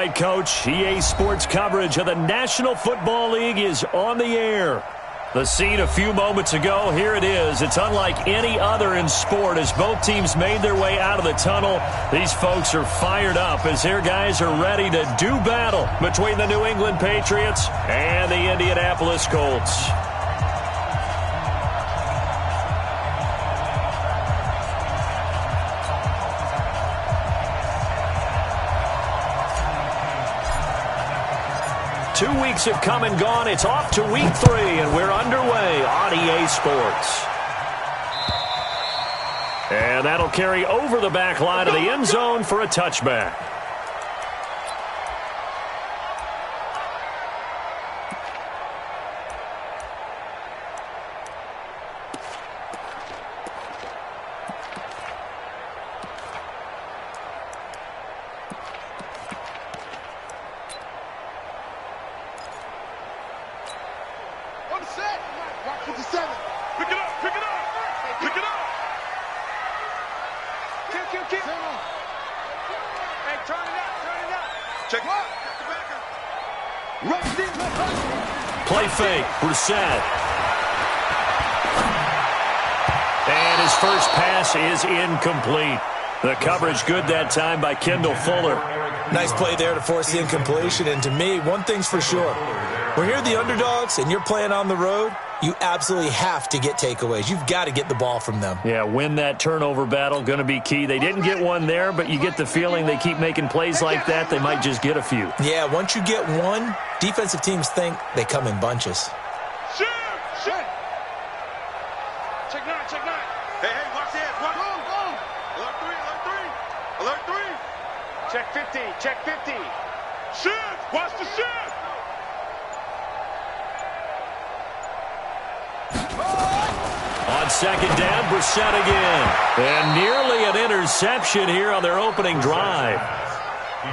right, Coach. EA Sports coverage of the National Football League is on the air. The scene a few moments ago, here it is. It's unlike any other in sport as both teams made their way out of the tunnel. These folks are fired up as their guys are ready to do battle between the New England Patriots and the Indianapolis Colts. Two weeks have come and gone. It's off to week 3, and we're underway on EA Sports. And that'll carry over the back line of the end zone for a touchback. Play fake, Brissett. And his first pass is incomplete. The coverage good that time by Kendall Fuller. Nice play there to force the incompletion. And to me, one thing's for sure. When you're the underdogs and you're playing on the road, you absolutely have to get takeaways. You've got to get the ball from them. Yeah, win that turnover battle, going to be key. They didn't get one there, but you get the feeling they keep making plays like that, they might just get a few. Yeah, once you get one, defensive teams think they come in bunches. Shoot! Check nine. Hey, watch this. Go. Alert 3. Check 50. Shift! Watch the shift! On second down, Brissett again. And nearly an interception here on their opening drive.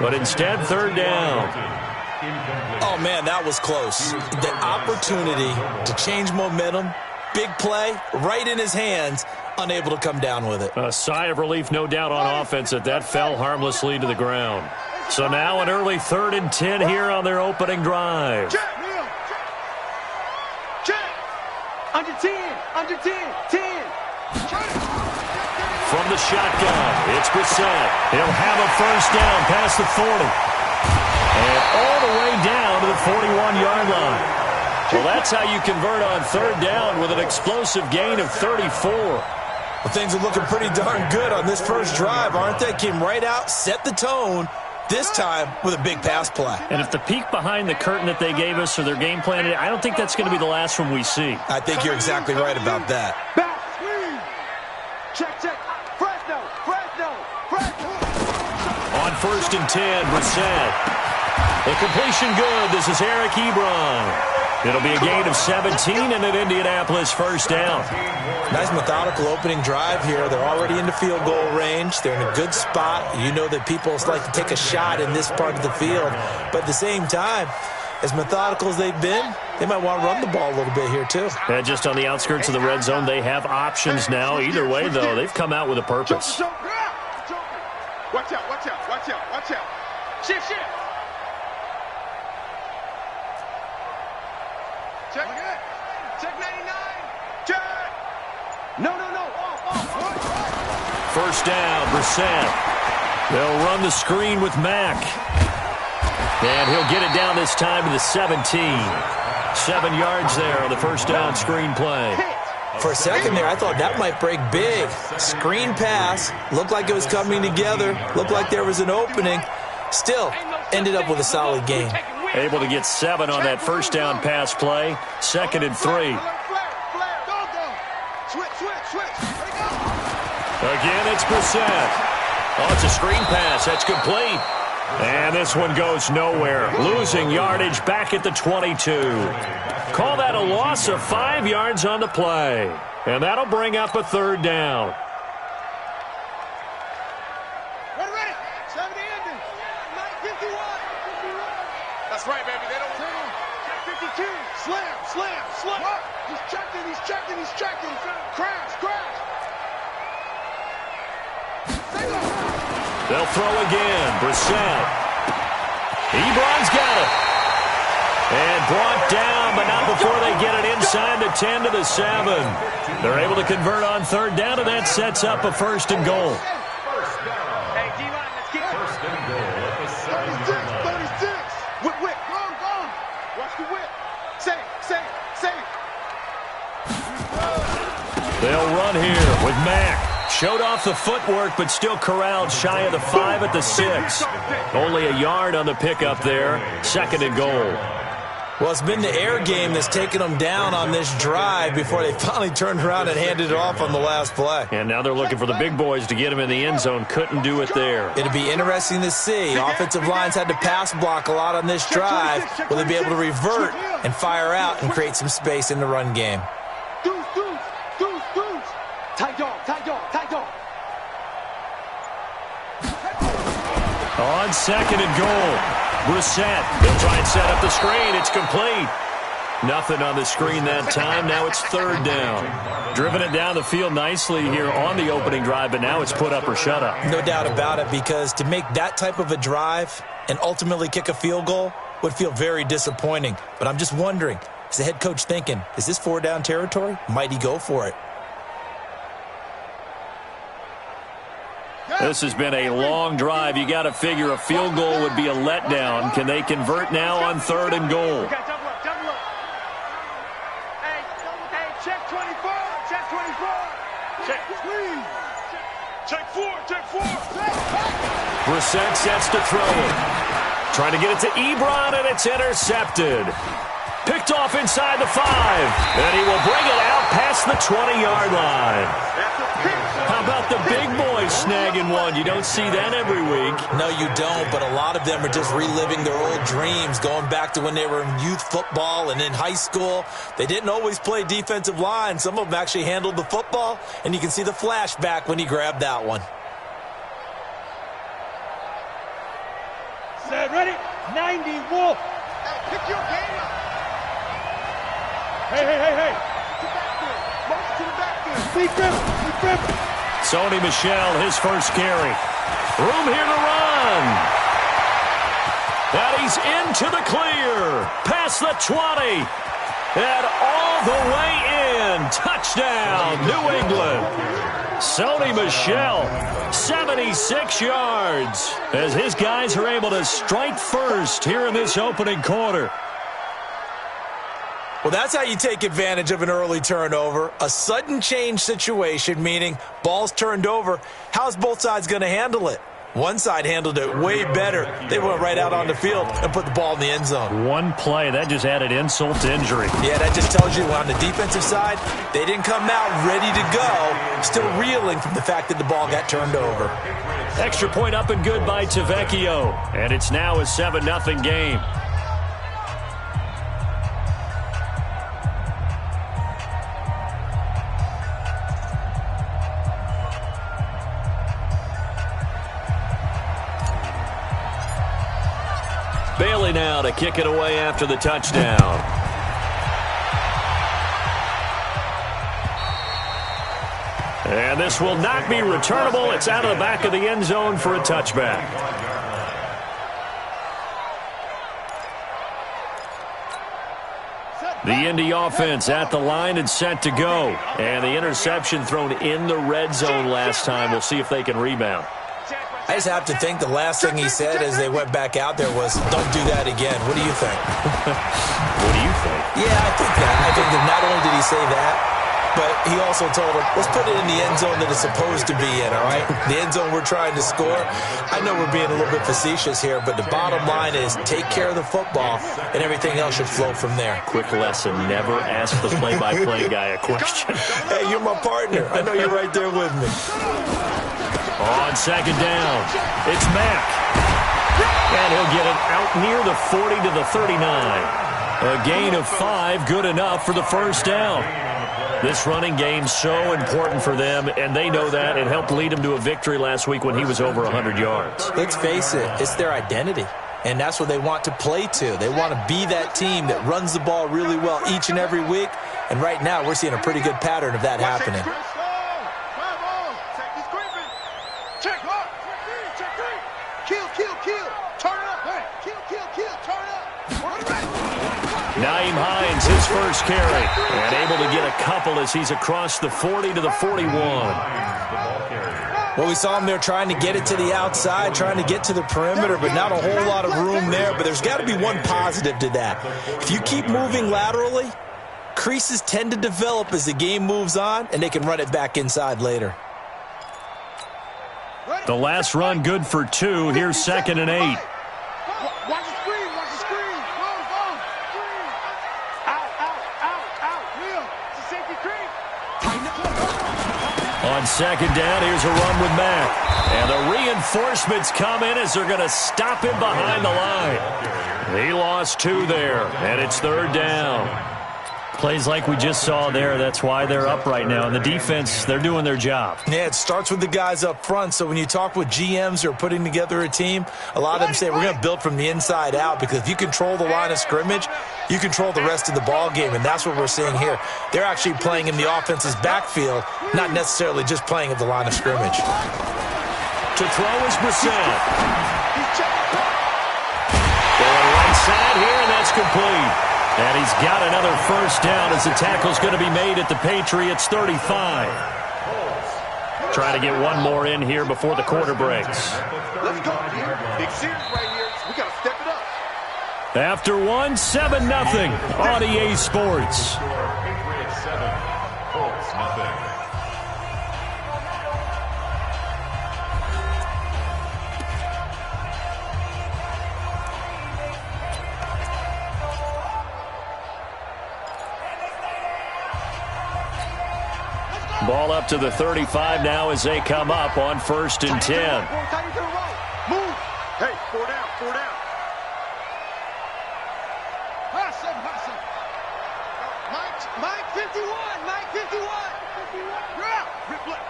But instead, third down. Oh, man, that was close. The opportunity to change momentum, big play, right in his hands, unable to come down with it. A sigh of relief, no doubt, on offense that fell harmlessly to the ground. So now an early 3rd and 10 here on their opening drive. Check. Under 10. 10. From the shotgun, it's Brissett. He'll have a first down past the 40. And all the way down to the 41-yard line. Well, that's how you convert on third down with an explosive gain of 34. Well, things are looking pretty darn good on this first drive, aren't they? Came right out, set the tone, this time with a big pass play. And if the peek behind the curtain that they gave us or their game plan, I don't think that's going to be the last one we see. I think you're exactly right about that. Back, screen. Check. Fresno. On 1st and 10, Brissett. The completion good. This is Eric Ebron. It'll be a gain of 17 and an Indianapolis first down. Nice methodical opening drive here. They're already into field goal range. They're in a good spot. You know that people like to take a shot in this part of the field. But at the same time, as methodical as they've been, they might want to run the ball a little bit here too. Yeah, just on the outskirts of the red zone, they have options now. Either way, though, they've come out with a purpose. Watch out. Shift. Check 99. Check. No. First down, Brissett. They'll run the screen with Mack. And he'll get it down this time to the 17. 7 yards there on the first down screen play. For a second there, I thought that might break big. Screen pass. Looked like it was coming together. Looked like there was an opening. Still, ended up with a solid gain. Able to get 7 on that first down pass play. 2nd and 3. Again, it's Brissett. Oh, it's a screen pass. That's complete. And this one goes nowhere. Losing yardage back at the 22. Call that a loss of 5 yards on the play. And that'll bring up a third down. Ready. 70 ending. 51. That's right, baby. They don't 52. Slam. He's checking. Crash. They'll throw again. Brissett. Ebron's got it. And brought down, but not before they get it inside the 10 to the 7. They're able to convert on third down, and that sets up a 1st and goal. Hey, D-line, let's keep it. 36. Whip. Go on. Watch the whip. Save. They'll run here with Mack. Showed off the footwork, but still corralled shy of the 5 at the 6. Only a yard on the pickup there. 2nd and goal. Well, it's been the air game that's taken them down on this drive before they finally turned around and handed it off on the last play. And now they're looking for the big boys to get him in the end zone. Couldn't do it there. It'll be interesting to see. Offensive lines had to pass block a lot on this drive. Will they be able to revert and fire out and create some space in the run game? Deuce. Tight dog. On 2nd and goal. Brissett. They'll try and set up the screen. It's complete. Nothing on the screen that time. Now it's 3rd down. Driven it down the field nicely here on the opening drive, but now it's put up or shut up. No doubt about it, because to make that type of a drive and ultimately kick a field goal would feel very disappointing. But I'm just wondering, is the head coach thinking, is this 4-down territory? Might he go for it? This has been a long drive. You got to figure a field goal would be a letdown. Can they convert now on 3rd and goal? Double up. Hey, check 24. Check 4. Brissett sets to throw it. Trying to get it to Ebron, and it's intercepted. Picked off inside the 5. And he will bring it out past the 20-yard line. How about the big boys snagging one? You don't see that every week. No, you don't, but a lot of them are just reliving their old dreams, going back to when they were in youth football and in high school. They didn't always play defensive line. Some of them actually handled the football, and you can see the flashback when he grabbed that one. Set, ready? 90, Wolf. Hey, pick your game up. Hey. March to the backfield. Deep grip. Sony Michel, his first carry. Room here to run. And he's into the clear. Past the 20. And all the way in. Touchdown, New England. Sony Michel, 76 yards. As his guys are able to strike first here in this opening quarter. Well, that's how you take advantage of an early turnover. A sudden change situation, meaning ball's turned over. How's both sides going to handle it? One side handled it way better. They went right out on the field and put the ball in the end zone. One play, that just added insult to injury. Yeah, that just tells you on the defensive side, they didn't come out ready to go, still reeling from the fact that the ball got turned over. Extra point up and good by Tavecchio. And it's now a 7-0 game. Bailey now to kick it away after the touchdown. And this will not be returnable. It's out of the back of the end zone for a touchback. The Indy offense at the line and set to go. And the interception thrown in the red zone last time. We'll see if they can rebound. I just have to think the last thing he said as they went back out there was, don't do that again. What do you think? What do you think? Yeah, I think that. I think that not only did he say that, but he also told him, let's put it in the end zone that it's supposed to be in, all right? The end zone we're trying to score. I know we're being a little bit facetious here, but the bottom line is take care of the football, and everything else should flow from there. Quick lesson, never ask the play-by-play guy a question. Hey, you're my partner. I know you're right there with me. On second down, it's Mack. And he'll get it out near the 40 to the 39. A gain of 5, good enough for the first down. This running game's so important for them, and they know that. It helped lead them to a victory last week when he was over 100 yards. Let's face it, it's their identity. And that's what they want to play to. They want to be that team that runs the ball really well each and every week. And right now, we're seeing a pretty good pattern of that happening. Check hard. Check 3. Kill. Turn it up. Kill. Naeem Hines, his first carry, and able to get a couple as he's across the 40 to the 41. Well, we saw him there trying to get it to the outside, trying to get to the perimeter, but not a whole lot of room there. But there's got to be one positive to that. If you keep moving laterally, creases tend to develop as the game moves on, and they can run it back inside later. The last run good for 2. Here's 2nd and 8. Watch the screen, watch the screen. Go. Screen. Out. Real. It's a safety creep. On 2nd down, here's a run with Mack. And the reinforcements come in as they're going to stop him behind the line. He lost 2 there, and it's 3rd down. Plays like we just saw there, that's why they're up right now. And the defense, they're doing their job. Yeah, it starts with the guys up front. So when you talk with GMs who are putting together a team, a lot of them say we're going to build from the inside out, because if you control the line of scrimmage, you control the rest of the ball game, and that's what we're seeing here. They're actually playing in the offense's backfield, not necessarily just playing at the line of scrimmage. To throw is Brissett. Going right side here, and that's complete. And he's got another first down as the tackle's going to be made at the Patriots 35. Trying to get one more in here before the quarter breaks. Let's go. Big series right here. We got to step it up. After 1, 7-0 on EA Sports. Patriots 7, Colts nothing. Ball up to the 35 now as they come up on 1st and 10. Move. Hey, 4 down. Hustle. Mike 51.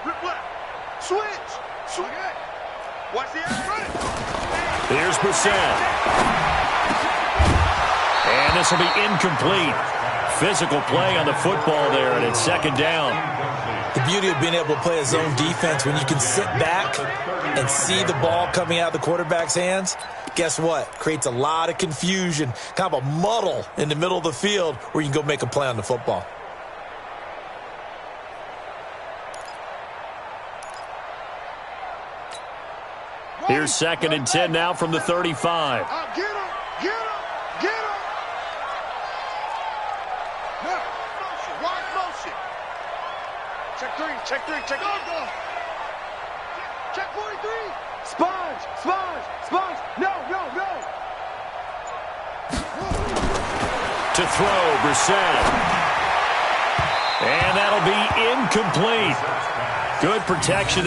Rip left. Switch. Watch the ass. Here's Brissett. And this will be incomplete. Physical play on the football there, and it's 2nd down. The beauty of being able to play a zone defense, when you can sit back and see the ball coming out of the quarterback's hands, guess what? Creates a lot of confusion, kind of a muddle in the middle of the field where you can go make a play on the football. Here's 2nd and 10 now from the 35. Get him. Wide motion. Check 3. Go. Check 43. Sponge. No. To throw, Brissett. And that'll be incomplete. Good protection.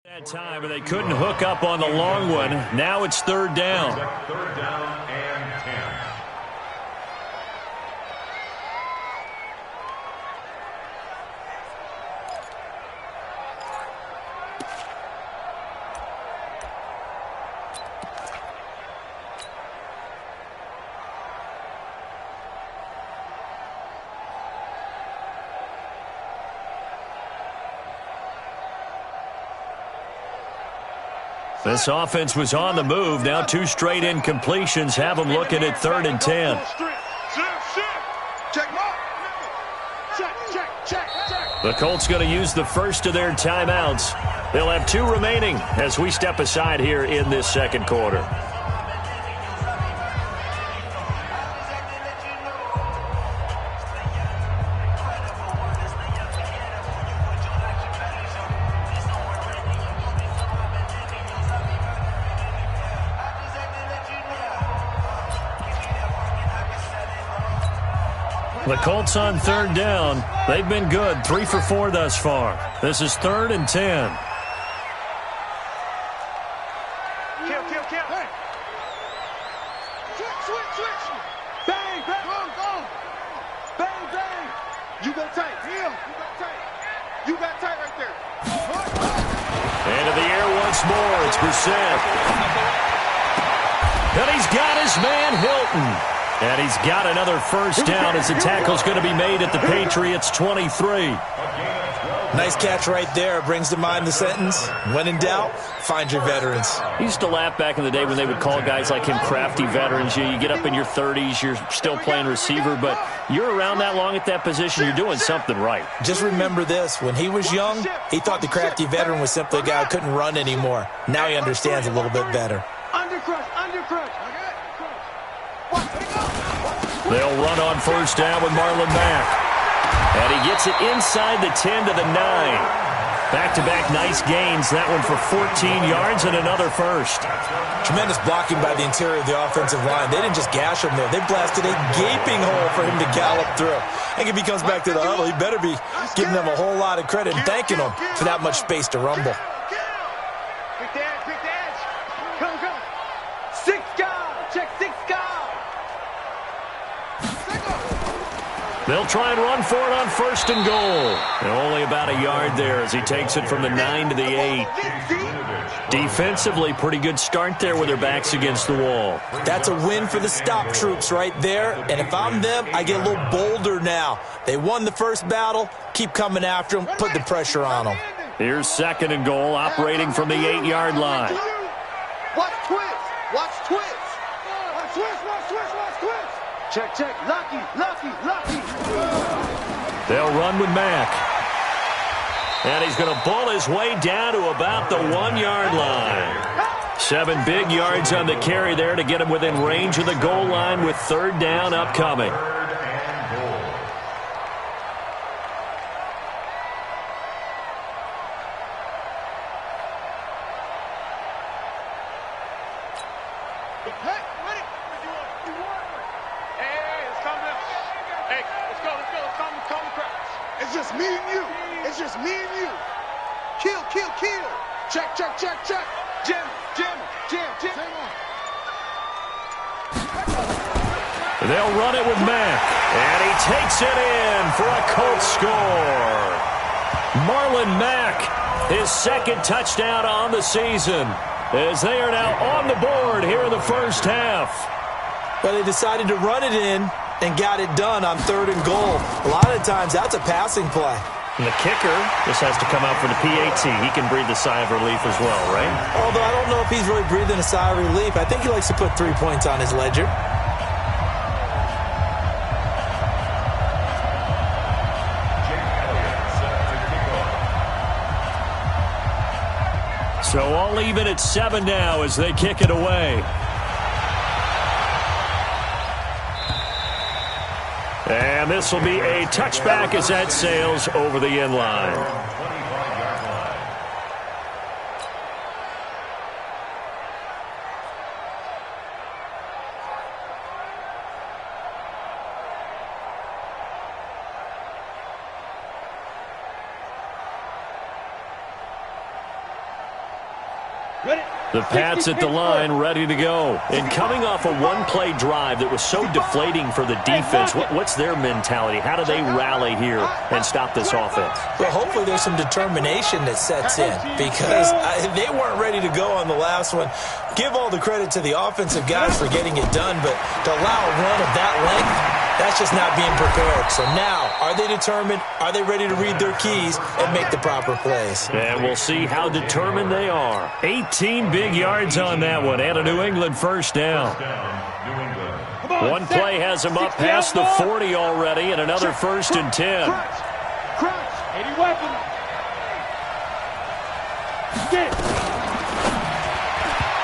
That time, and they couldn't hook up on the long one. Now it's 3rd down. 3rd down and 10. This offense was on the move. Now 2 straight incompletions have them looking at 3rd and 10. The Colts going to use the first of their timeouts. They'll have 2 remaining as we step aside here in this 2nd quarter. The Colts on 3rd down. They've been good, 3 for 4 thus far. This is 3rd and 10. Kill, kill, kill. Hey. Switch. Bang, bang. Go. Bang, bang. You go tight. Heel. You got tight right there. Into the air once more. It's Brissett. And he's got his man Hilton. And he's got another first down as the tackle's going to be made at the Patriots 23. Nice catch right there. Brings to mind the sentence, when in doubt, find your veterans. I used to laugh back in the day when they would call guys like him crafty veterans. You get up in your 30s, you're still playing receiver, but you're around that long at that position, you're doing something right. Just remember this. When he was young, he thought the crafty veteran was simply a guy who couldn't run anymore. Now he understands a little bit better. Undercrush. They'll run on first down with Marlon Mack. And he gets it inside the 10 to the 9. Back-to-back nice gains. That one for 14 yards and another first. Tremendous blocking by the interior of the offensive line. They didn't just gash him there. They blasted a gaping hole for him to gallop through. I think if he comes back to the huddle, he better be giving them a whole lot of credit and thanking them for that much space to rumble. Quick dash. Come. 6 guys. Check 6 guys. They'll try and run for it on first and goal. And only about a yard there as he takes it from the 9 to the 8. Defensively, pretty good start there with their backs against the wall. That's a win for the stop troops right there. And if I'm them, I get a little bolder now. They won the first battle. Keep coming after them. Put the pressure on them. Here's second and goal, operating from the 8-yard line. Watch twist. Watch twist. Check. Lucky. They'll run with Mack. And he's going to bull his way down to about the 1-yard line. 7 big yards on the carry there to get him within range of the goal line with third down upcoming. It's just me and you. Kill. Check. Jam. They'll run it with Mack. And he takes it in for a Colts score. Marlon Mack, his second touchdown on the season, as they are now on the board here in the first half. But they decided to run it in and got it done on third and goal. A lot of times, that's a passing play. And the kicker just has to come out for the PAT. He can breathe a sigh of relief as well, right? Although I don't know if he's really breathing a sigh of relief. I think he likes to put 3 points on his ledger. So all even at 7 now as they kick it away. And this will be a touchback as that sails over the end line. The Pats at the line, ready to go. And coming off a one-play drive that was so deflating for the defense, what's their mentality? How do they rally here and stop this offense? Well, hopefully there's some determination that sets in because they weren't ready to go on the last one. Give all the credit to the offensive guys for getting it done, but to allow a run of that length, that's just not being prepared. So now, are they determined? Are they ready to read their keys and make the proper plays? And we'll see how determined they are. 18 big yards on that one, and a New England first down. One play has them up past the 40 already, and another first and 10. Crunch. 80 weapons.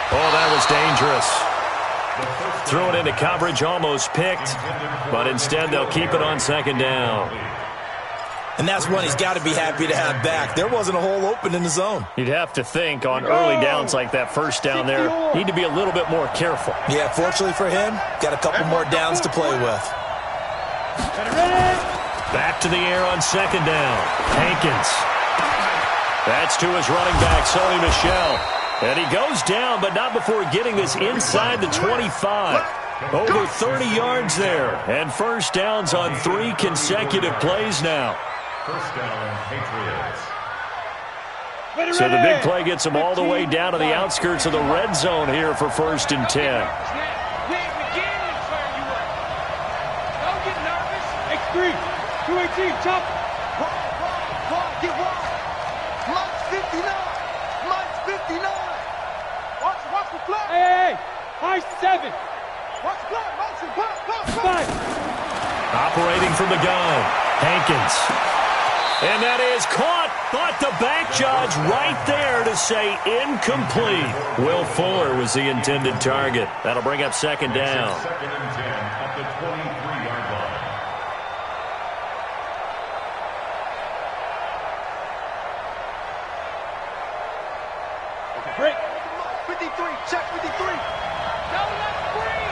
Oh, that was dangerous. Threw it into coverage, almost picked, but instead they'll keep it on second down. And that's one he's got to be happy to have back. There wasn't a hole open in the zone. You'd have to think on early downs like that first down there, need to be a little bit more careful. Yeah, fortunately for him, got a couple more downs to play with. Back to the air on second down. Hankins. That's to his running back, Sony Michel. And he goes down, but not before getting this inside the 25. Over 30 yards there. And first downs on 3 consecutive plays now. First down, Patriots. So the big play gets him all the way down to the outskirts of the red zone here for 1st and 10. X3, 218, chop. Get one. Mike's 59. Mike's 59. Watch the play. Hey. High 7. Watch the play. Motion. Play. 5. Operating from the gun, Hankins. And that is caught, but the back judge right there to say incomplete. Will Fuller was the intended target. That'll bring up 2nd down. 2nd and 10 at the 23-yard line. Break. 53. Check 53. Don't let free.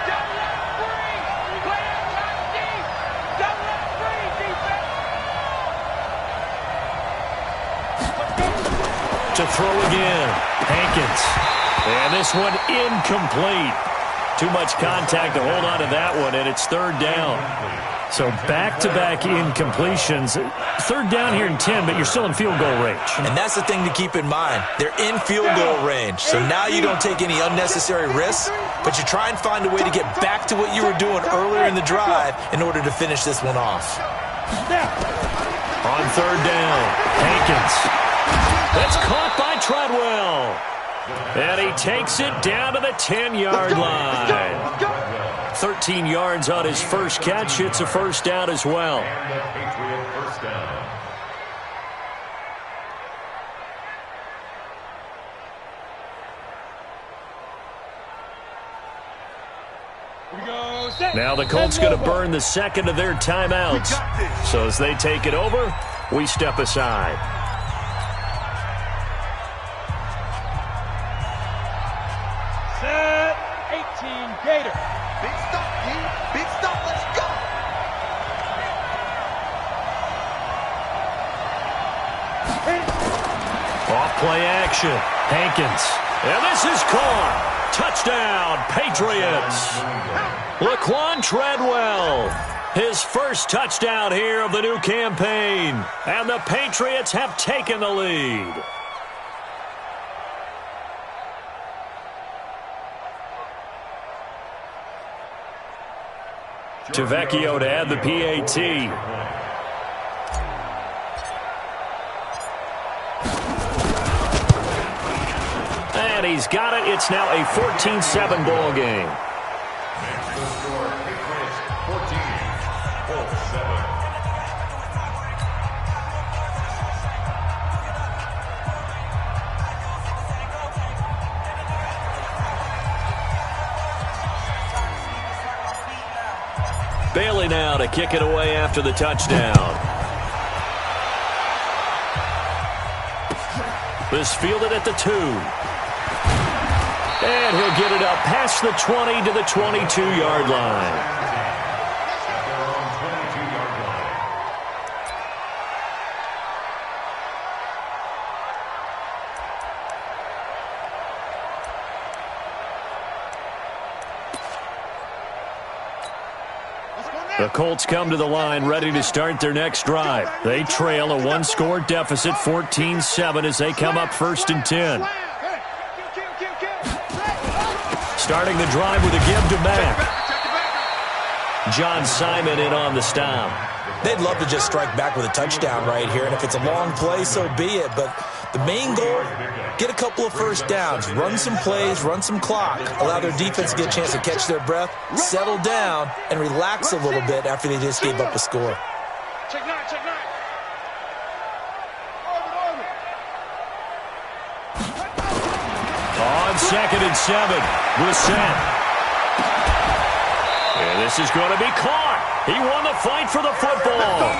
Don't let free. Play outside deep. Don't let free, defense. To throw again, Hankins. And this one incomplete. Too much contact to hold on to that one, and it's 3rd down. So back-to-back incompletions. 3rd down here in 10, but you're still in field goal range. And that's the thing to keep in mind. They're in field goal range. So now you don't take any unnecessary risks, but you try and find a way to get back to what you were doing earlier in the drive in order to finish this one off. On 3rd down, Hankins. That's caught by Treadwell. And he takes it down to the 10-yard line. 13 yards on his first catch. It's a 1st down as well. And the Patriot first down. Now the Colts going to burn the 2nd of their timeouts. So as they take it over, we step aside. Set 18 Gator. Big stop, team. Big stop. Let's go. Off play action. Hankins. And this is caught. Touchdown, Patriots. Laquan Treadwell. His first touchdown here of the new campaign. And the Patriots have taken the lead. Tavecchio to add the PAT. And he's got it. It's now a 14-7 ball game. Maximum score, Patriots 14, Colts 7. Bailey now to kick it away after the touchdown. This fielded at the 2. And he'll get it up past the 20 to the 22-yard line. The Colts come to the line ready to start their next drive. They trail a 1-score deficit, 14-7, as they come up 1st and 10. Starting the drive with a give to Mack. John Simon in on the stop. They'd love to just strike back with a touchdown right here, and if it's a long play, so be it. But the main goal, get a couple of first downs, run some plays, run some clock, allow their defense to get a chance to catch their breath, settle down, and relax a little bit after they just gave up a score. Check 9, check 9. On 2nd and 7, Brissett. And this is going to be caught. He won the fight for the football.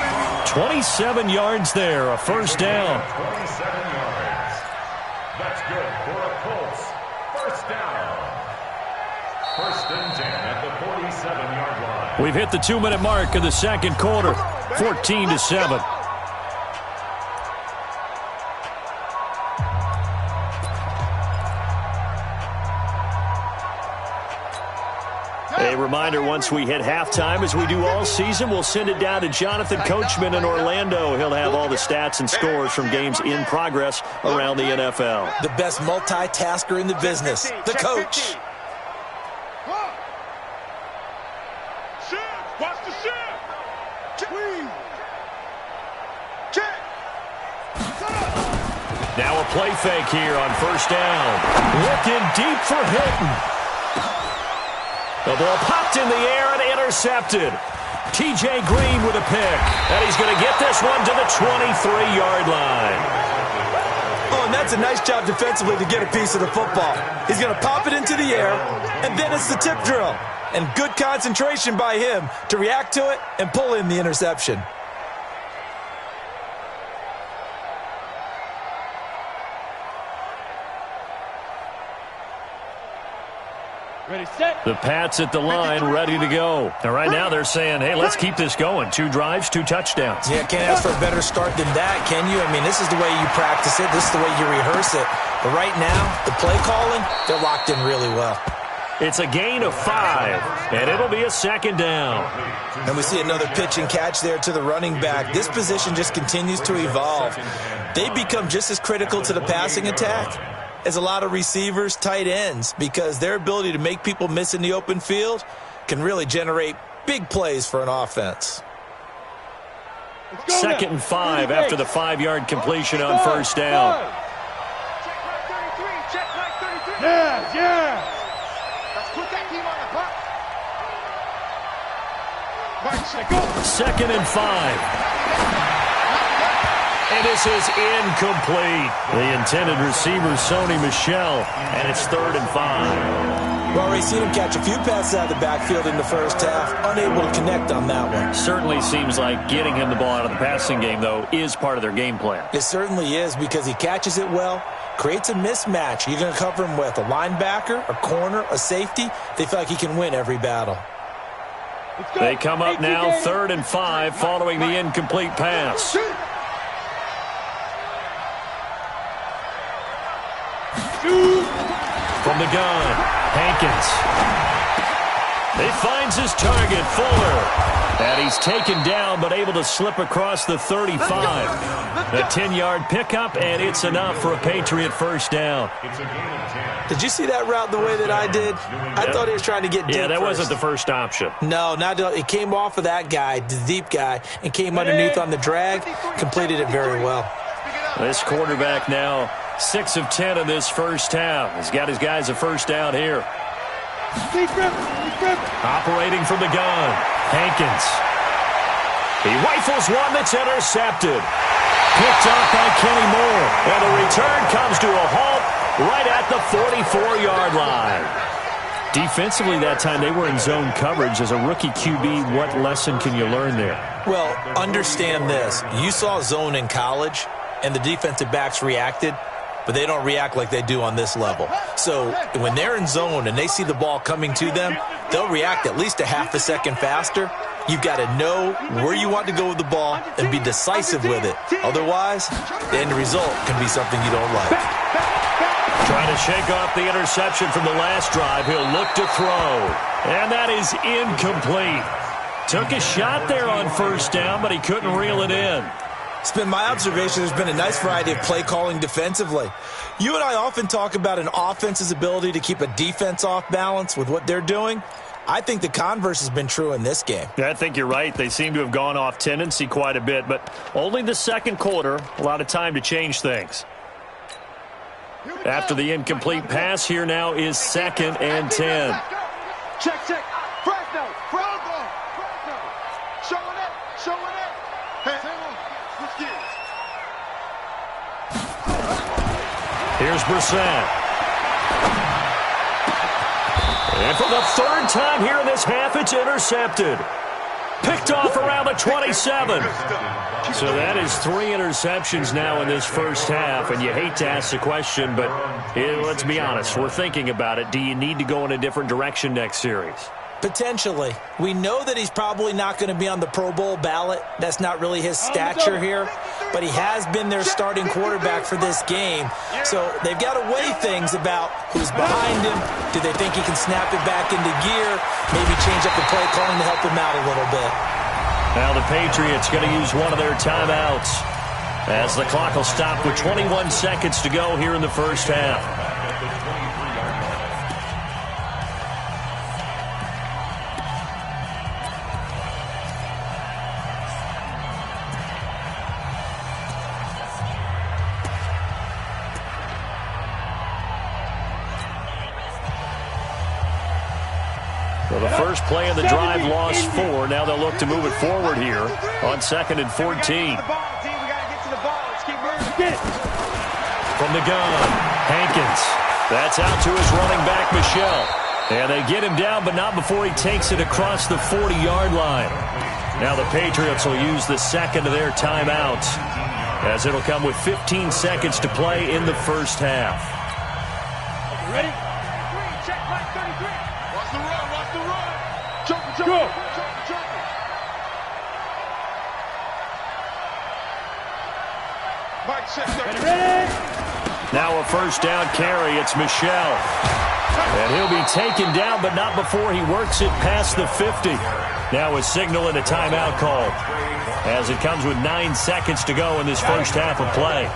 27 yards there, a 1st down. 27 yards. That's good for the Colts. 1st down. 1st and 10 at the 47-yard line. We've hit the 2-minute mark of the 2nd quarter, 14-7. A reminder, once we hit halftime, as we do all season, we'll send it down to Jonathan Coachman in Orlando. He'll have all the stats and scores from games in progress around the NFL. The best multitasker in the business, the coach. Watch the shift. Now a play fake here on first down. Looking deep for Hilton. The ball popped in the air and intercepted. T.J. Green with a pick. And he's going to get this one to the 23-yard line. Oh, and that's a nice job defensively to get a piece of the football. He's going to pop it into the air, and then it's the tip drill. And good concentration by him to react to it and pull in the interception. Ready, set. The Pats at the line, ready to go. Now, right now, they're saying, hey, let's keep this going. 2 drives, 2 touchdowns. Yeah, can't ask for a better start than that, can you? I mean, this is the way you practice it. This is the way you rehearse it. But right now, the play calling, they're locked in really well. It's a gain of 5, and it'll be a second down. And we see another pitch and catch there to the running back. This position just continues to evolve. They become just as critical to the passing attack as a lot of receivers, tight ends, because their ability to make people miss in the open field can really generate big plays for an offense. Second and 5 after the 5-yard completion on first down. Check right 33. Check right 33. Yeah. Let's put that team on the clock. Right, check. Second and 5. And this is incomplete. The intended receiver, Sony Michel, and it's 3rd and 5. We've already seen him catch a few passes out of the backfield in the first half, unable to connect on that one. Certainly seems like getting him the ball out of the passing game, though, is part of their game plan. It certainly is, because he catches it well, creates a mismatch. You're going to cover him with a linebacker, a corner, a safety. They feel like he can win every battle. They come up now 3rd and 5 following the incomplete pass. From the gun, Hankins. He finds his target, Fuller. And he's taken down, but able to slip across the 35. A 10-yard pickup, and it's enough for a Patriot first down. Did you see that route the way that I did? I thought he was trying to get deep. Yeah, that first. wasn't the first option. No, it came off of that guy, the deep guy, and came underneath on the drag, completed it very well. This quarterback now 6 of 10 in this first half. He's got his guys a first down here. Operating from the gun, Hankins. He rifles one that's intercepted. Picked off by Kenny Moore. And the return comes to a halt right at the 44-yard line. Defensively that time, they were in zone coverage. As a rookie QB, what lesson can you learn there? Well, understand this. You saw zone in college, and the defensive backs reacted, but they don't react like they do on this level. So when they're in zone and they see the ball coming to them, they'll react at least a half a second faster. You've got to know where you want to go with the ball and be decisive with it. Otherwise, the end result can be something you don't like. Trying to shake off the interception from the last drive. He'll look to throw. And that is incomplete. Took a shot there on first down, but he couldn't reel it in. It's been my observation there's been a nice variety of play calling defensively. You and I often talk about an offense's ability to keep a defense off balance with what they're doing. I think the converse has been true in this game. Yeah, I think you're right. They seem to have gone off tendency quite a bit, but only the second quarter, a lot of time to change things. After the incomplete pass, here now is 2nd and 10. Check. Fresno. Showing it. Hey, switch gears. Here's Brissett. And for the 3rd time here in this half, it's intercepted. Picked off around the 27. So that is 3 interceptions now in this first half, and you hate to ask the question, but let's be honest, we're thinking about it. Do you need to go in a different direction next series? Potentially. We know that he's probably not going to be on the Pro Bowl ballot. That's not really his stature here. But he has been their starting quarterback for this game. So they've got to weigh things about who's behind him. Do they think he can snap it back into gear? Maybe change up the play calling to help him out a little bit. Now the Patriots going to use one of their timeouts as the clock will stop with 21 seconds to go here in the first half. So the first play of the drive lost 4. Now they'll look to move it forward here on 2nd and 14. From the gun, Hankins. That's out to his running back, Michel. And they get him down, but not before he takes it across the 40-yard line. Now the Patriots will use the second of their timeouts, as it'll come with 15 seconds to play in the first half. Ready? Check Mike 33. Watch the run, watch the run. Jump. Mike, check 33. Ready? Now a first down carry. It's Michel. And he'll be taken down, but not before he works it past the 50. Now a signal and a timeout call, as it comes with 9 seconds to go in this first half of play.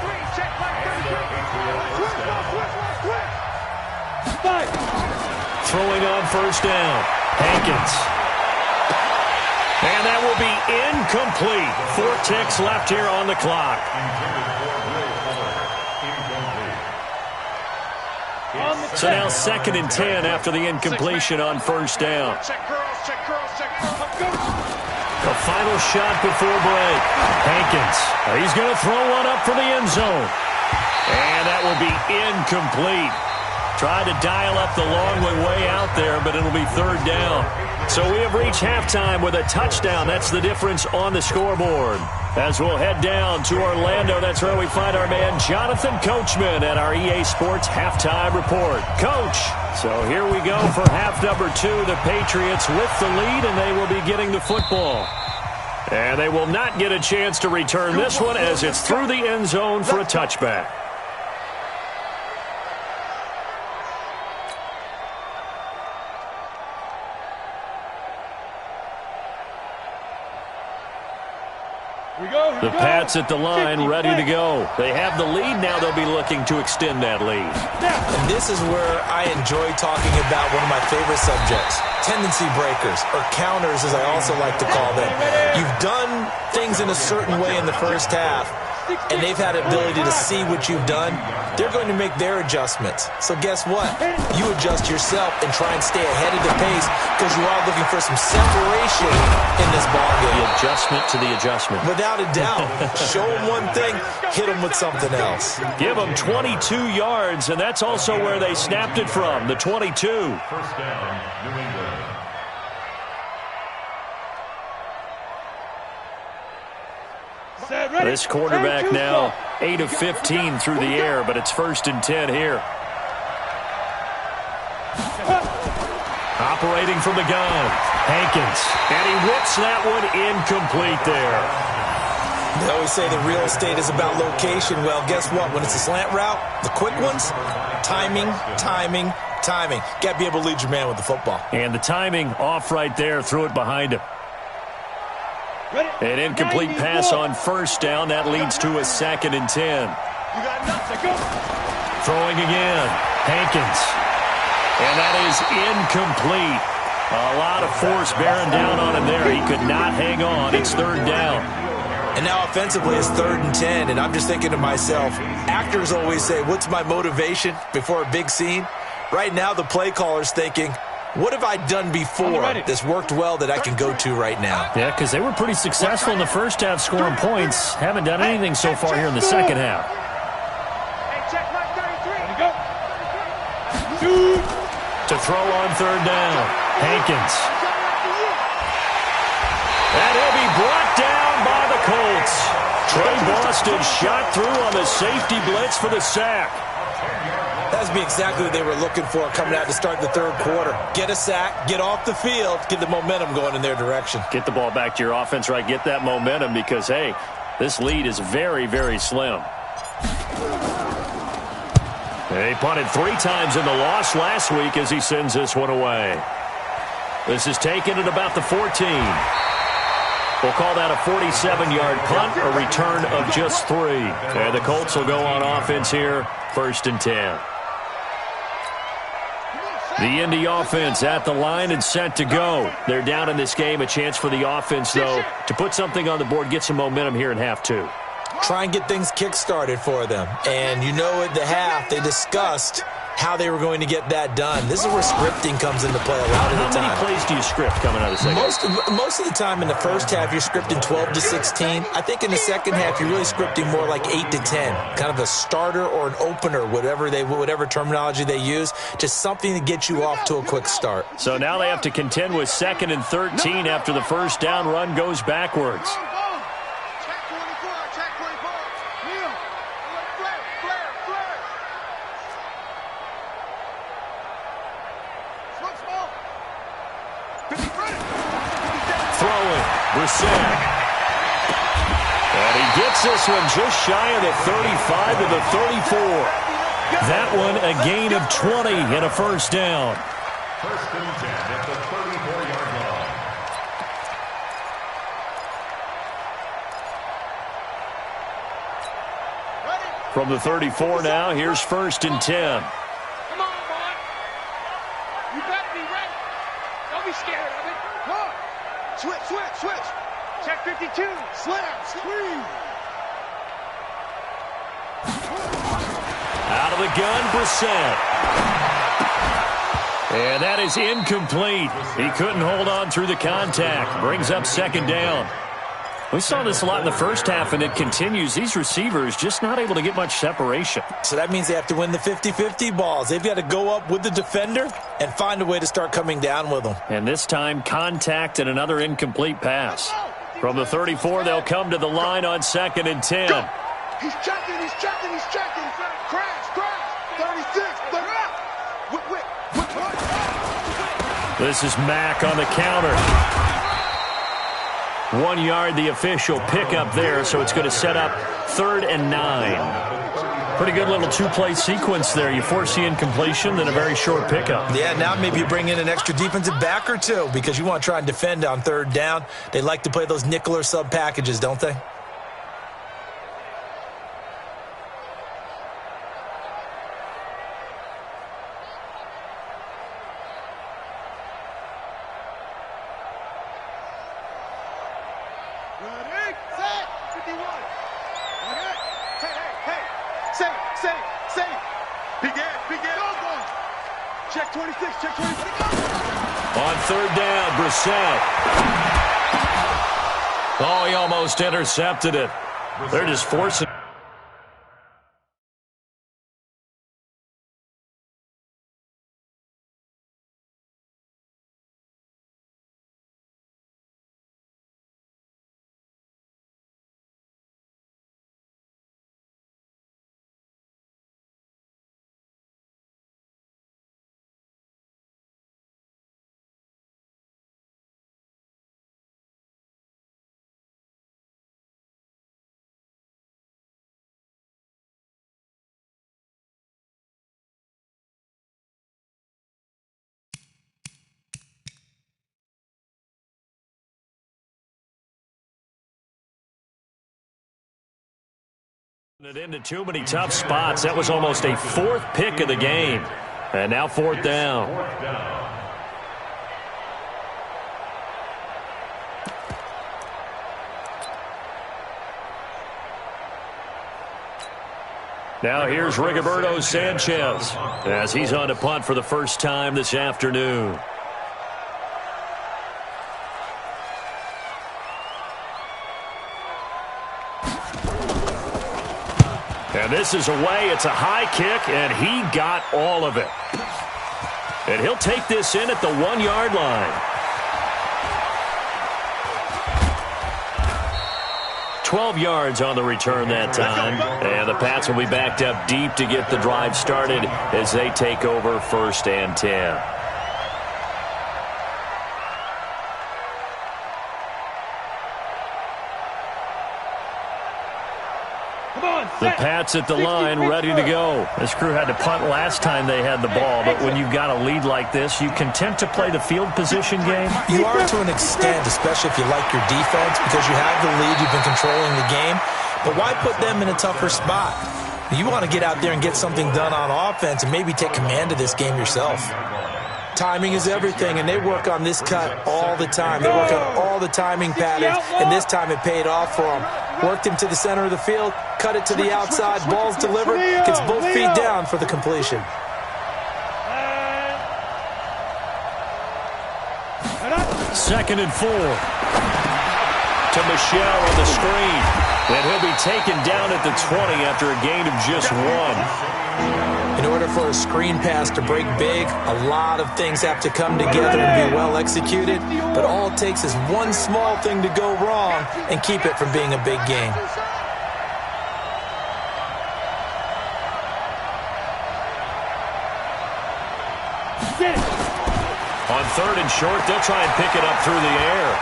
Throwing on first down, Hankins. And that will be incomplete. 4 ticks left here on the clock. So now 2nd and 10 after the incompletion on first down. The final shot before break. Hankins. He's going to throw one up for the end zone. And that will be incomplete. Tried to dial up the long way out there, but it'll be 3rd down. So we have reached halftime with a touchdown. That's the difference on the scoreboard. As we'll head down to Orlando, that's where we find our man Jonathan Coachman at our EA Sports Halftime Report. Coach, so here we go for half number 2. The Patriots with the lead, and they will be getting the football. And they will not get a chance to return this one, as it's through the end zone for a touchback. The Pats at the line, ready to go. They have the lead. Now they'll be looking to extend that lead. And this is where I enjoy talking about one of my favorite subjects, tendency breakers, or counters as I also like to call them. You've done things in a certain way in the first half, and they've had the ability to see what you've done. They're going to make their adjustments. So guess what? You adjust yourself and try and stay ahead of the pace, because you are looking for some separation in this ballgame. The adjustment to the adjustment. Without a doubt. Show them one thing, hit them with something else. Give them 22 yards, and that's also where they snapped it from, the 22. First down, New England. This quarterback now 8 of 15 through the air, but it's 1st and 10 here. Operating from the gun, Hankins. And he whips that one incomplete there. They always say the real estate is about location. Well, guess what? When it's a slant route, the quick ones, timing. Got to be able to lead your man with the football. And the timing off right there, threw it behind him. An incomplete pass on first down. That leads to a 2nd and 10. Throwing again. Hankins. And that is incomplete. A lot of force bearing down on him there. He could not hang on. It's 3rd down. And now offensively it's 3rd and 10. And I'm just thinking to myself, actors always say, what's my motivation before a big scene? Right now the play caller's thinking, what have I done before that's worked well that I can go to right now? Yeah, because they were pretty successful in the first half scoring points. Haven't done anything so far here in the second half. To throw on 3rd down, Hankins. And he'll be brought down by the Colts. Trey Boston shot through on the safety blitz for the sack. That tells me exactly what they were looking for coming out to start the third quarter. Get a sack, get off the field, get the momentum going in their direction. Get the ball back to your offense, right? Get that momentum because, hey, this lead is very, very slim. He punted 3 times in the loss last week as he sends this one away. This is taken at about the 14. We'll call that a 47-yard punt, a return of just 3. And the Colts will go on offense here, 1st and 10. The Indy offense at the line and set to go. They're down in this game. A chance for the offense, though, to put something on the board, get some momentum here in half 2. Try and get things kick-started for them. And you know at the half, they discussed how they were going to get that done. This is where scripting comes into play a lot of the time. How many plays do you script coming out of the second? Most of the time in the first half, you're scripting 12 to 16. I think in the second half, you're really scripting more like 8 to 10. Kind of a starter or an opener, whatever terminology they use. Just something to get you off to a quick start. So now they have to contend with 2nd and 13 after the first down run goes backwards. Brissett. And he gets this one just shy of the 35 to the 34. That one a gain of 20 and a first down. 1st and 10 at the 34-yard line. From the 34 now, here's 1st and 10. Come on, boy. You better be ready. Don't be scared of it. Come on. Switch. Check 52. Slam, screen. Out of the gun, Brissett. And that is incomplete. He couldn't hold on through the contact. Brings up 2nd down. We saw this a lot in the first half, and it continues. These receivers just not able to get much separation. So that means they have to win the 50-50 balls. They've got to go up with the defender and find a way to start coming down with them. And this time, contact and another incomplete pass. From the 34, they'll come to the line on 2nd and 10. Go. He's checking. Crash. 36. This is Mack on the counter. 1 yard, the official pickup there, so it's going to set up 3rd and 9. Pretty good little 2-play sequence there. You force the incompletion, then a very short pickup. Yeah, now maybe you bring in an extra defensive back or two because you want to try and defend on 3rd down. They like to play those nickel or sub packages, don't they? Check 26. On 3rd down, Brissett. Oh, he almost intercepted it. They're just forcing. It into too many tough spots. That was almost a 4th pick of the game. And now 4th down. Now here's Rigoberto Sanchez as he's on to punt for the first time this afternoon. And this is away. It's a high kick, and he got all of it. And he'll take this in at the 1-yard line. 12 yards on the return that time. And the Pats will be backed up deep to get the drive started as they take over 1st and 10. The Pats at the line, ready to go. This crew had to punt last time they had the ball, but when you've got a lead like this, you content to play the field position game? You are to an extent, especially if you like your defense, because you have the lead, you've been controlling the game. But why put them in a tougher spot? You want to get out there and get something done on offense and maybe take command of this game yourself. Timing is everything, and they work on this cut all the time. They work on all the timing patterns, and this time it paid off for them. Worked him to the center of the field, cut it to the outside, ball's delivered, gets both feet down for the completion. 2nd and 4. To Michel on the screen. And he'll be taken down at the 20 after a gain of just 1. In order for a screen pass to break big, a lot of things have to come together and be well executed. But all it takes is one small thing to go wrong and keep it from being a big gain. On 3rd and short, they'll try and pick it up through the air.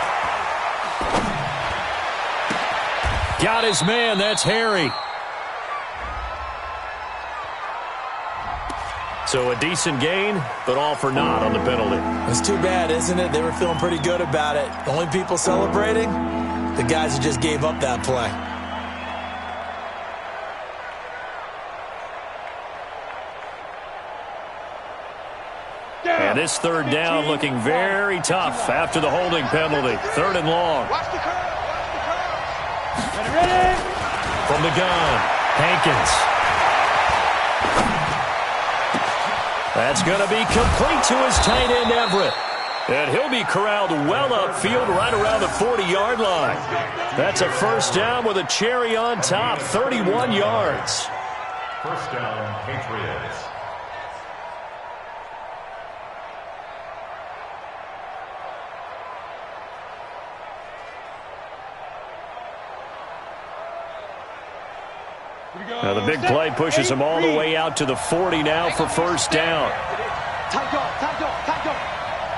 Got his man. That's Harry. So a decent gain, but all for naught on the penalty. It's too bad, isn't it? They were feeling pretty good about it. The only people celebrating, the guys who just gave up that play. And this 3rd down looking very tough after the holding penalty. 3rd and long. Watch the curve. Watch the curve. Ready? From the gun, Hankins. That's going to be complete to his tight end, Everett. And he'll be corralled well upfield right around the 40-yard line. That's a 1st down with a cherry on top, 31 yards. 1st down, Patriots. Now the big play pushes him all the way out to the 40 now for 1st down. Tight dog, tight dog, tight dog.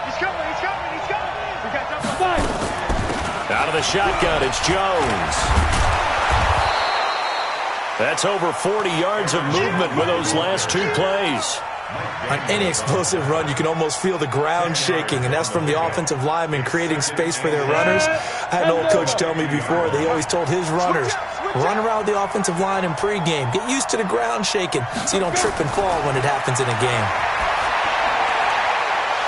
He's coming, he's coming, he's coming. We got double five. Out of the shotgun, it's Jones. That's over 40 yards of movement with those last 2 plays. On any explosive run, you can almost feel the ground shaking, and that's from the offensive linemen creating space for their runners. I had an old coach tell me before, they always told his runners, run around the offensive line in pregame. Get used to the ground shaking so you don't trip and fall when it happens in a game.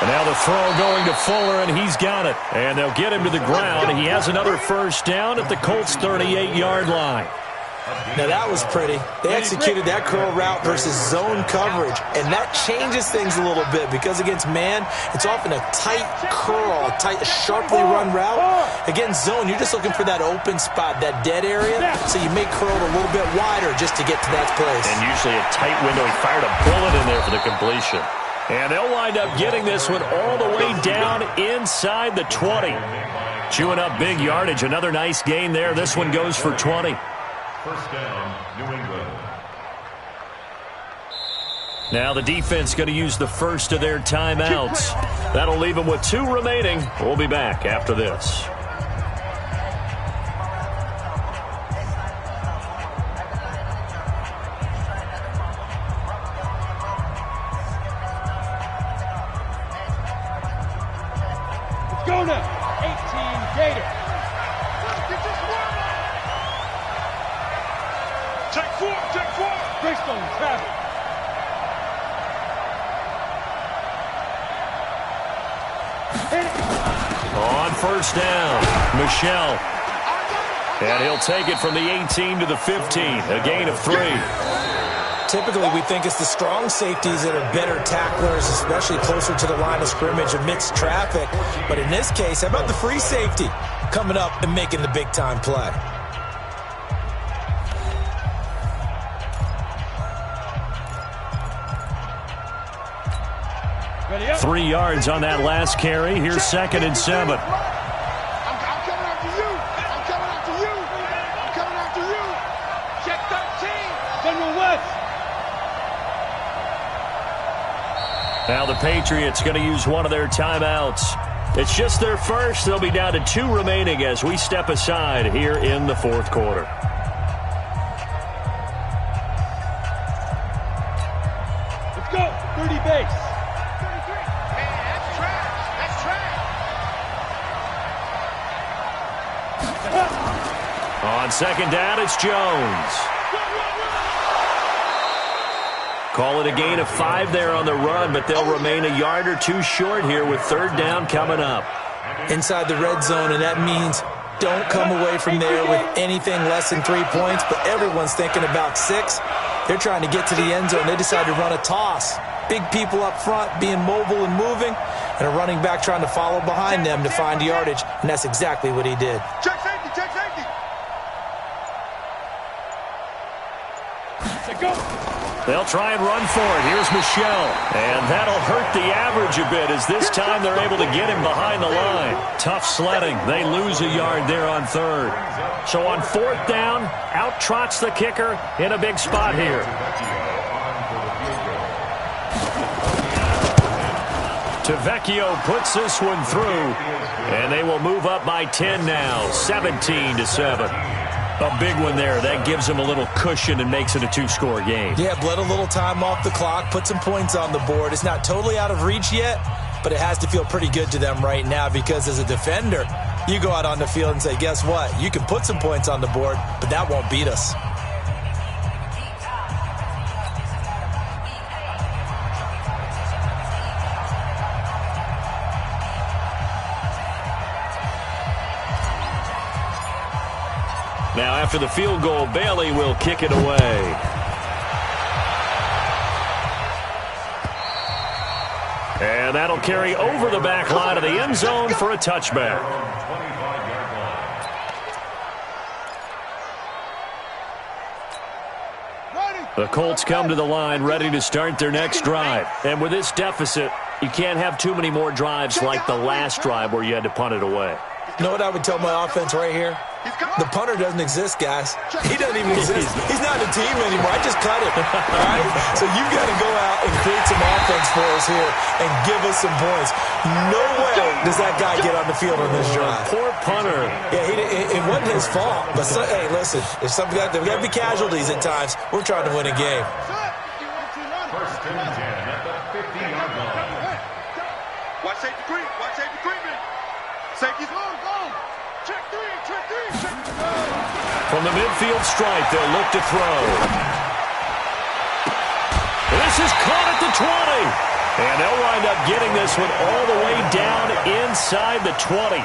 And now the throw going to Fuller, and he's got it. And they'll get him to the ground. He has another 1st down at the Colts' 38-yard line. Now that was pretty. They executed that curl route versus zone coverage, and that changes things a little bit because against man, it's often a tight curl, a tight, sharply run route. Against zone, you're just looking for that open spot, that dead area, so you make curl a little bit wider just to get to that place. And usually a tight window. He fired a bullet in there for the completion. And they'll wind up getting this one all the way down inside the 20. Chewing up big yardage. Another nice gain there. This one goes for 20. 1st down, New England. Now the defense going to use the first of their timeouts. That'll leave them with 2 remaining. We'll be back after this. Let's go now. 18 Gators. Take 4. Greystone, travel. On 1st down, Michel. And he'll take it from the 18 to the 15, a gain of 3. Typically, we think it's the strong safeties that are better tacklers, especially closer to the line of scrimmage amidst traffic. But in this case, how about the free safety coming up and making the big-time play? 3 yards on that last carry. Here's 2nd and 7. I'm coming after you. I'm coming after you. I'm Now the Patriots going to use one of their timeouts. It's just their first. They'll be down to 2 remaining as we step aside here in the fourth quarter. Let's go. 30 base. 33. Man, that's trash. That's trash. On second down, it's Jones. Call it a gain of 5 there on the run, but they'll remain a yard or 2 short here with third down coming up. Inside the red zone, and that means don't come away from there with anything less than 3 points, but everyone's thinking about 6. They're trying to get to the end zone. They decide to run a toss. Big people up front being mobile and moving, and a running back trying to follow behind them to find yardage, and that's exactly what he did. Check safety, check safety. Let's go. They'll try and run for it. Here's Michelle. And that'll hurt the average a bit as this time they're able to get him behind the line. Tough sledding. They lose a yard there on third. So on fourth down, out trots the kicker in a big spot here. Tavecchio puts this one through, and they will move up by 10 now, 17-7. A big one there. That gives them a little cushion and makes it a 2-score game. Yeah, bled a little time off the clock, put some points on the board. It's not totally out of reach yet, but it has to feel pretty good to them right now because as a defender, you go out on the field and say, guess what? You can put some points on the board, but that won't beat us. Now, after the field goal, Bailey will kick it away. And that'll carry over the back line of the end zone for a touchback. The Colts come to the line ready to start their next drive. And with this deficit, you can't have too many more drives like the last drive where you had to punt it away. You know what I would tell my offense right here? The punter doesn't exist, guys. He doesn't even exist. He's not a team anymore. I just cut it. All right? So you've got to go out and create some offense for us here and give us some points. No way does that guy get on the field on this drive. Poor punter. Yeah, it wasn't his fault. But, hey, listen, there's got to be casualties at times. We're trying to win a game. First and 10 at the 50-yard line. Watch safety creep. Watch safety creeping. Safety's go. Check three. From the midfield stripe, they'll look to throw. This is caught at the 20. And they'll wind up getting this one all the way down inside the 20.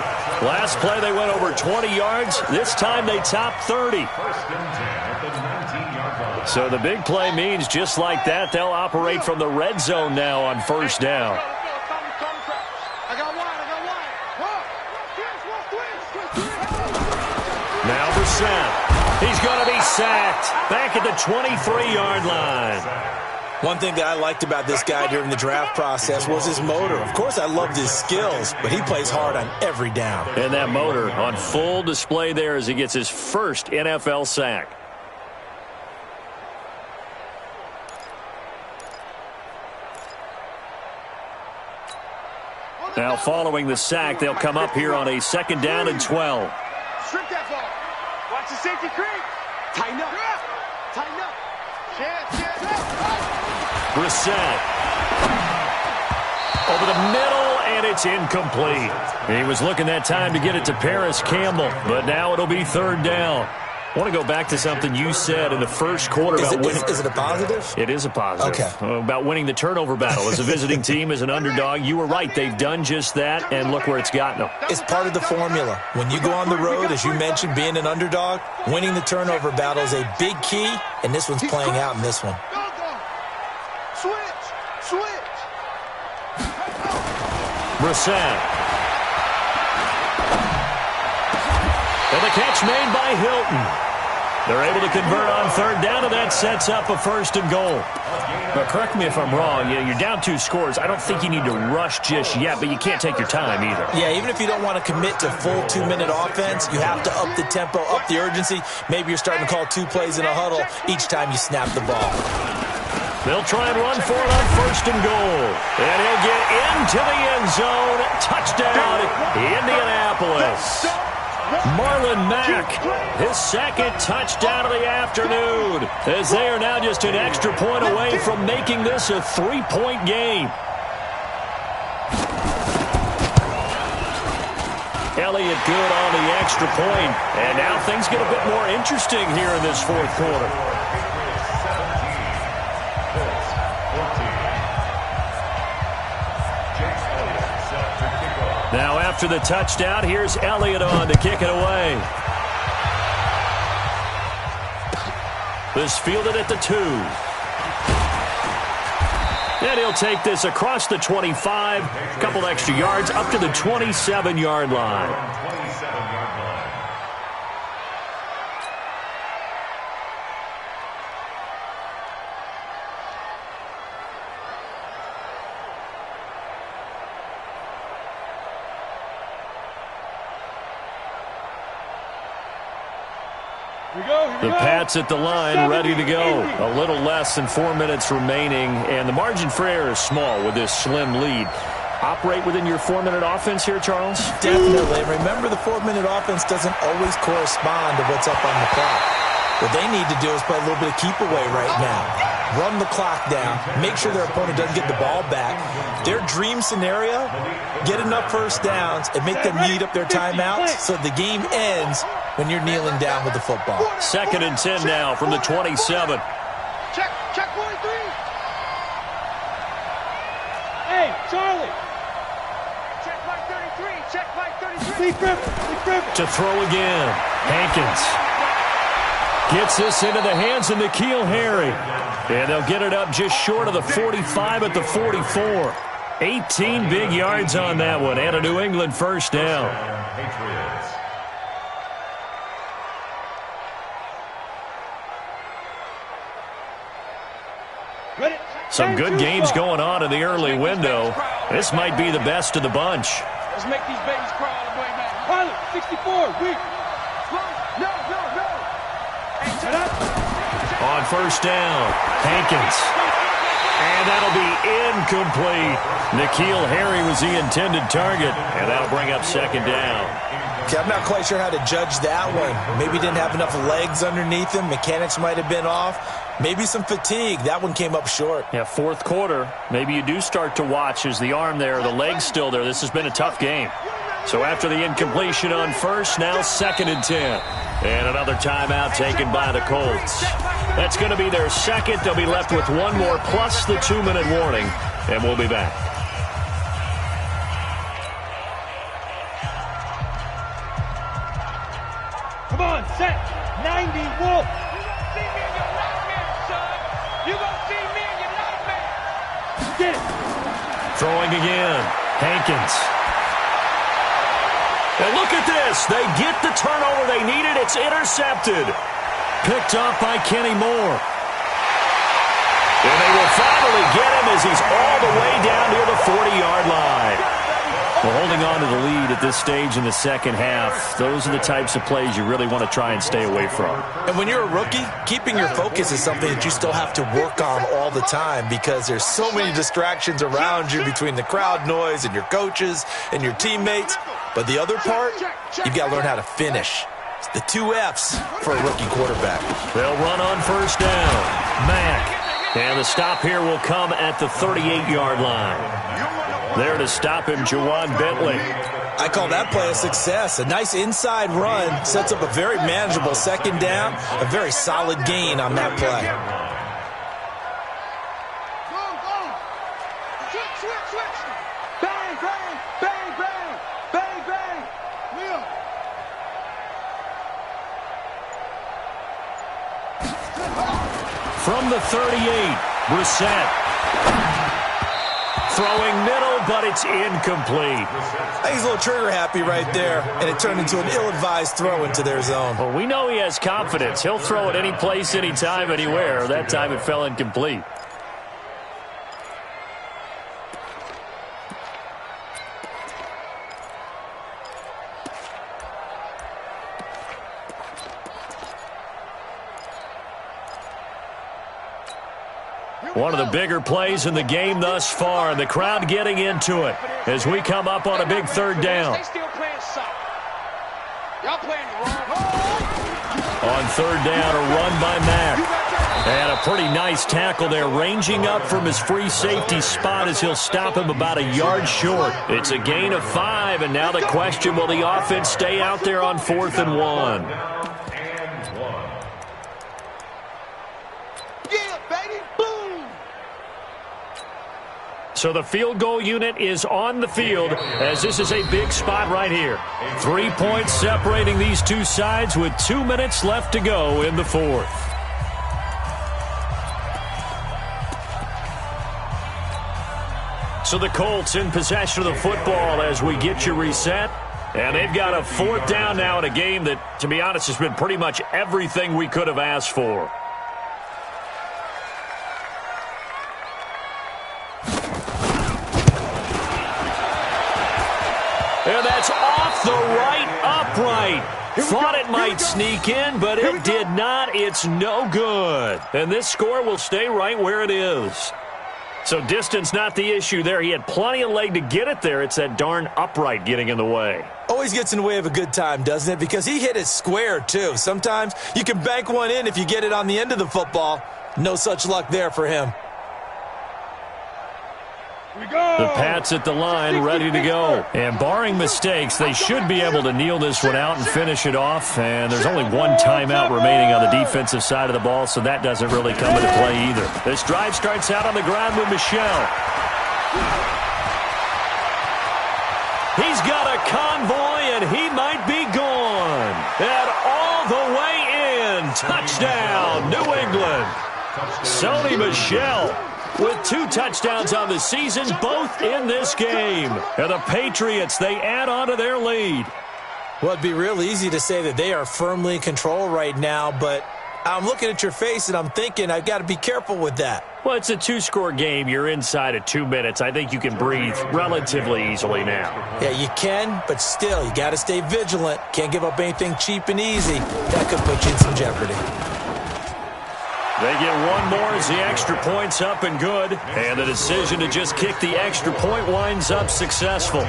Last play, they went over 20 yards. This time, they topped 30. First and 10 at the 19-yard line. So the big play means just like that, they'll operate from the red zone now on first down. Now Brissett. He's going to be sacked back at the 23-yard line. One thing that I liked about this guy during the draft process was his motor. Of course, I loved his skills, but he plays hard on every down. And that motor on full display there as he gets his first NFL sack. Now following the sack, they'll come up here on a second down and 12. Strip that ball. Watch the safety creep. Tighten up. Tighten up. Chance. Brissett. Over the middle, and it's incomplete. He was looking that time to get it to Paris Campbell, but now it'll be third down. I want to go back to something you said in the first quarter about winning. Is it a positive? It is a positive. Okay. About winning the turnover battle as a visiting team, as an underdog. You were right. They've done just that, and look where it's gotten them. It's part of the formula. When you go on the road, as you mentioned, being an underdog, winning the turnover battle is a big key, and this one's playing out in this one. Switch. Brissett. And the catch made by Hilton. They're able to convert on third down, and that sets up a first and goal. But correct me if I'm wrong. You're down 2 scores. I don't think you need to rush just yet, but you can't take your time either. Yeah, even if you don't want to commit to full 2-minute offense, you have to up the tempo, up the urgency. Maybe you're starting to call 2 plays in a huddle each time you snap the ball. They'll try and run for it on 1st and goal. And he'll get into the end zone. Touchdown, Indianapolis. Marlon Mack, his 2nd touchdown of the afternoon, as they are now just an extra point away from making this a 3-point game. Elliott good on the extra point, and now things get a bit more interesting here in this 4th quarter. Now after the touchdown, here's Elliott on to kick it away. This fielded at the 2. And he'll take this across the 25, a couple extra yards up to the 27-yard line. The Pats at the line, ready to go. A little less than 4 minutes remaining, and the margin for error is small with this slim lead. Operate within your 4-minute offense here, Charles? Definitely. Remember, the 4-minute offense doesn't always correspond to what's up on the clock. What they need to do is play a little bit of keep away right now. Run the clock down. Make sure their opponent doesn't get the ball back. Their dream scenario, get enough first downs and make them eat up their timeouts so the game ends when you're kneeling down with the football. 2nd and 10 now from the 27. Check 43. Hey, Charlie. Check Mike 33. Check Mike 33. Lee Griffin. To throw again. Hankins gets this into the hands of N'Keal Harry. And they'll get it up just short of the 45 at the 44. 18 big yards on that one, and a New England first down. Patriots. Some good games going on in the early window. This might be the best of the bunch. Let's make these babies cry all the way, man. Pilot, 64, weak. No. On 1st down, Hankins. And that'll be incomplete. N'Keal Harry was the intended target, and that'll bring up 2nd down. Okay, I'm not quite sure how to judge that one. Maybe didn't have enough legs underneath him. Mechanics might have been off. Maybe some fatigue. That one came up short. Yeah, 4th quarter. Maybe you do start to watch as the arm there, the leg's still there. This has been a tough game. So after the incompletion on 1st, now 2nd and 10. And another timeout taken by the Colts. That's going to be their 2nd. They'll be left with one more plus the 2-minute warning. And we'll be back. Come on, set. 90, Wolf. You gonna see me and you're not a man. Get it. Throwing again. Hankins. And look at this. They get the turnover they needed. It's intercepted. Picked up by Kenny Moore. And they will finally get him as he's all the way down near the 40-yard line. Well, holding on to the lead at this stage in the 2nd half, those are the types of plays you really want to try and stay away from. And when you're a rookie, keeping your focus is something that you still have to work on all the time because there's so many distractions around you between the crowd noise and your coaches and your teammates. But the other part, you've got to learn how to finish. It's the 2 F's for a rookie quarterback. They'll run on 1st down. Mack. And the stop here will come at the 38-yard line. There to stop him, Juwan Bentley. I call that play a success. A nice inside run sets up a very manageable 2nd down, a very solid gain on that play. Switch. Bang, bang, bang, bang, bang, bang. Leo. From the 38, Brissett. Throwing middle, but it's incomplete. He's a little trigger happy right there, and it turned into an ill-advised throw into their zone. Well, we know he has confidence. He'll throw it any place, anytime, anywhere. That time it fell incomplete. Here One of the bigger plays in the game thus far, and the crowd getting into it as we come up on a big third down. They still playing soft. Y'all playing wrong. On third down, a run by Mack. And a pretty nice tackle there, ranging up from his free safety spot as he'll stop him about a yard short. It's a gain of 5, and now the question, will the offense stay out there on 4th and 1? Yeah, baby, boom. So the field goal unit is on the field as this is a big spot right here. 3 points separating these two sides with 2 minutes left to go in the fourth. So the Colts in possession of the football as we get you reset. And they've got a 4th down now in a game that, to be honest, has been pretty much everything we could have asked for. And that's off the right upright. Thought it might sneak in, but it did not. It's no good. And this score will stay right where it is. So distance not the issue there. He had plenty of leg to get it there. It's that darn upright getting in the way. Always gets in the way of a good time, doesn't it? Because he hit it square, too. Sometimes you can bank one in if you get it on the end of the football. No such luck there for him. The Pats at the line, ready to go. And barring mistakes, they should be able to kneel this one out and finish it off. And there's only one timeout remaining on the defensive side of the ball, so that doesn't really come into play either. This drive starts out on the ground with Michel. He's got a convoy, and he might be gone. And all the way in. Touchdown, New England. Sony Michel with 2 touchdowns on the season, both in this game. And the Patriots, they add on to their lead. Well, it'd be real easy to say that they are firmly in control right now, but I'm looking at your face and I'm thinking I've got to be careful with that. Well, it's a 2-score game. You're inside of 2 minutes. I think you can breathe relatively easily now. Yeah, you can, but still, you got to stay vigilant. Can't give up anything cheap and easy. That could put you in some jeopardy. They get one more as the extra point's up and good. And the decision to just kick the extra point winds up successful.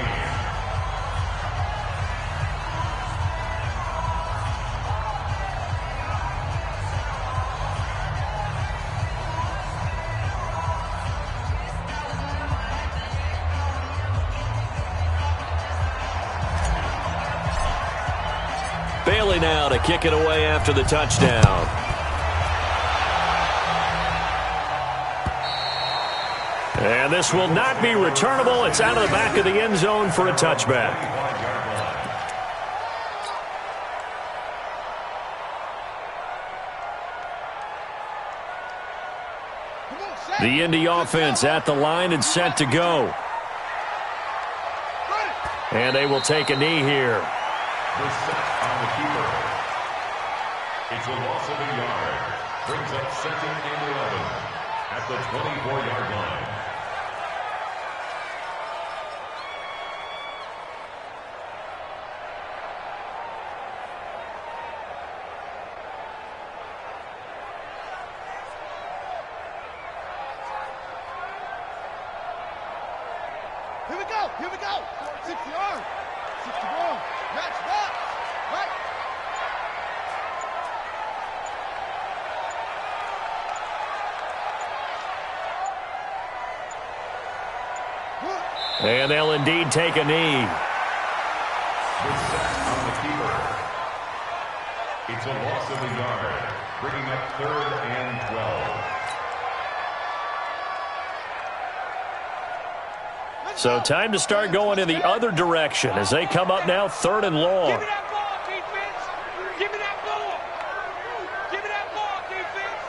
Bailey now to kick it away after the touchdown. And this will not be returnable. It's out of the back of the end zone for a touchback. The Indy offense at the line and set to go. And they will take a knee here. The set on the keeper. It's a loss of a yard. Brings up 2nd and 11 at the 24-yard line. Here we go. 60 yards. 61. Match that. Right. And they'll indeed take a knee. The set on the keeper. It's a loss of a yard, bringing up 3rd and 12. So time to start going in the other direction as they come up now 3rd and long. Give me that ball, defense. Give me that ball. Give me that ball, defense.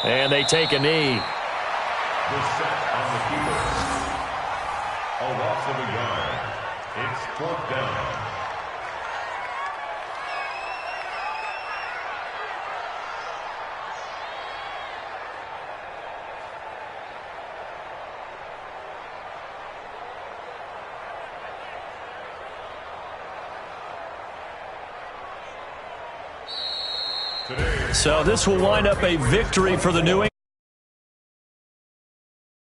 And they take a knee. The set on the keeper. A loss of a yard. It's 4th down. So this will wind up a victory for the New England.